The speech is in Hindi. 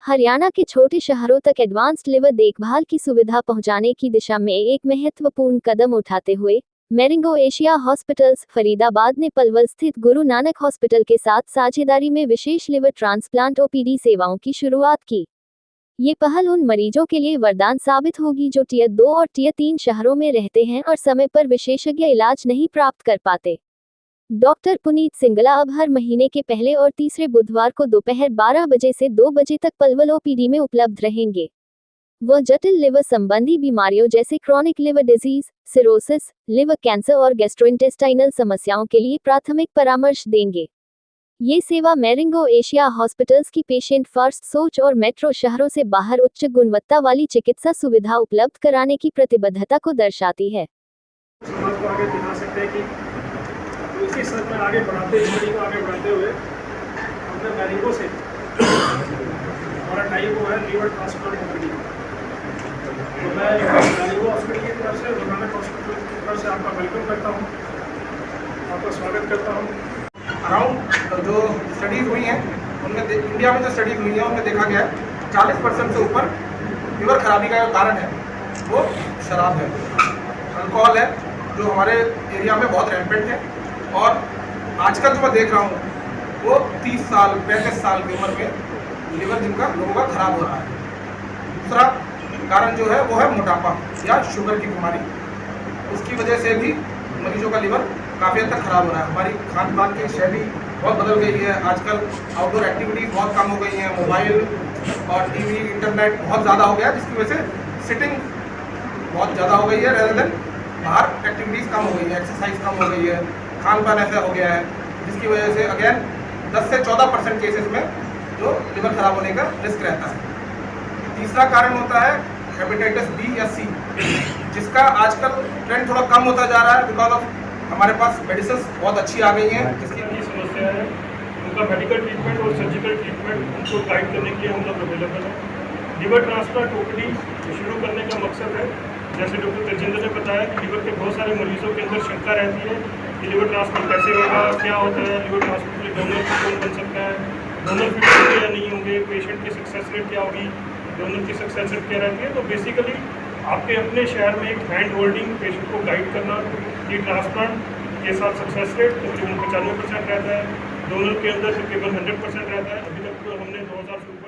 हरियाणा के छोटे शहरों तक एडवांस्ड लिवर देखभाल की सुविधा पहुंचाने की दिशा में एक महत्वपूर्ण कदम उठाते हुए मैरिंगो एशिया हॉस्पिटल्स फरीदाबाद ने पलवल स्थित गुरु नानक हॉस्पिटल के साथ साझेदारी में विशेष लिवर ट्रांसप्लांट ओपीडी सेवाओं की शुरुआत की। ये पहल उन मरीजों के लिए वरदान साबित होगी जो टियर 2 और टियर 3 शहरों में रहते हैं और समय पर विशेषज्ञ इलाज नहीं प्राप्त कर पाते। डॉक्टर पुनीत सिंगला अब हर महीने के पहले और तीसरे बुधवार को दोपहर 12 बजे से 2 बजे तक पलवल ओपीडी में उपलब्ध रहेंगे। वह जटिल लिवर संबंधी बीमारियों जैसे chronic liver disease, cirrhosis, liver cancer और गैस्ट्रोइंटेस्टाइनल समस्याओं के लिए प्राथमिक परामर्श देंगे। ये सेवा मैरिंगो एशिया हॉस्पिटल्स की पेशेंट फर्स्ट सोच और मेट्रो शहरों से बाहर उच्च गुणवत्ता वाली चिकित्सा सुविधा उपलब्ध कराने की प्रतिबद्धता को दर्शाती है। इसी सर में आगे बढ़ाते को आगे बढ़ाते हुए हमने मैरिंगो से हमारा टाइप हुआ है लीवर ट्रांसप्लांट ओपीडी। तो मैं मैरिंगो हॉस्पिटल की तरफ से गुरु नानक हॉस्पिटल की तरफ से आपका वेलकम करता हूँ, आपका स्वागत करता हूँ। अराउंड जो स्टडीज हुई हैं उनमें इंडिया में जो स्टडीज हुई हैं उनमें देखा गया है 40% से ऊपर लीवर खराबी का जो कारण है वो शराब है, अल्कोहल है, जो हमारे एरिया में बहुत रैम्पेंट है। और आजकल जो मैं देख रहा हूँ वो 30 साल 35 साल की उम्र में लिवर जिनका लोगों का खराब हो रहा है। दूसरा कारण जो है वो है मोटापा या शुगर की बीमारी, उसकी वजह से भी मरीजों का लिवर काफ़ी हद तक खराब हो रहा है। हमारी खान पान की शैली बहुत बदल गई है, आजकल आउटडोर एक्टिविटीज़ बहुत कम हो गई हैं, मोबाइल और टीवी इंटरनेट बहुत ज़्यादा हो गया है, जिसकी वजह से सिटिंग बहुत ज़्यादा हो गई है, रेदर देन बाहर एक्टिविटीज़ कम हो गई है, एक्सरसाइज कम हो गई है, खान पान ऐसा हो गया है, जिसकी वजह से अगेन 10 से 14% केसेस में जो लिवर खराब होने का रिस्क रहता है। तीसरा कारण होता है हेपेटाइटिस बी या सी, जिसका आजकल ट्रेंड थोड़ा कम होता जा रहा है बिकॉज ऑफ हमारे पास मेडिसिन बहुत अच्छी आ गई हैं, जिसकी समस्या है उनका मेडिकल ट्रीटमेंट और सर्जिकल ट्रीटमेंट उनको गाइड करने के लिए हम लोग अवेलेबल है। लिवर ट्रांसप्लांट ओपीडी शुरू करने का मकसद है, जैसे डॉक्टर तेजिंदर ने बताया कि लिवर के बहुत सारे मरीजों के अंदर शंका रहती है कि लिवर ट्रांसप्लांट कैसे होगा, क्या होता है, लिवर ट्रांसप्लांट के डोनर कौन बन सकता है, डोनर फिट होंगे या नहीं होंगे, पेशेंट की सक्सेस रेट क्या होगी, डोनर की सक्सेस रेट क्या रहती है। तो बेसिकली आपके अपने शहर में एक हैंड होल्डिंग पेशेंट को गाइड करना, ये ट्रांसप्लांट के साथ सक्सेस रेट तकरीबन 95% रहता है, डोनर के अंदर तकरीबन 100% रहता है। अभी तक तो हमने 2000 से ऊपर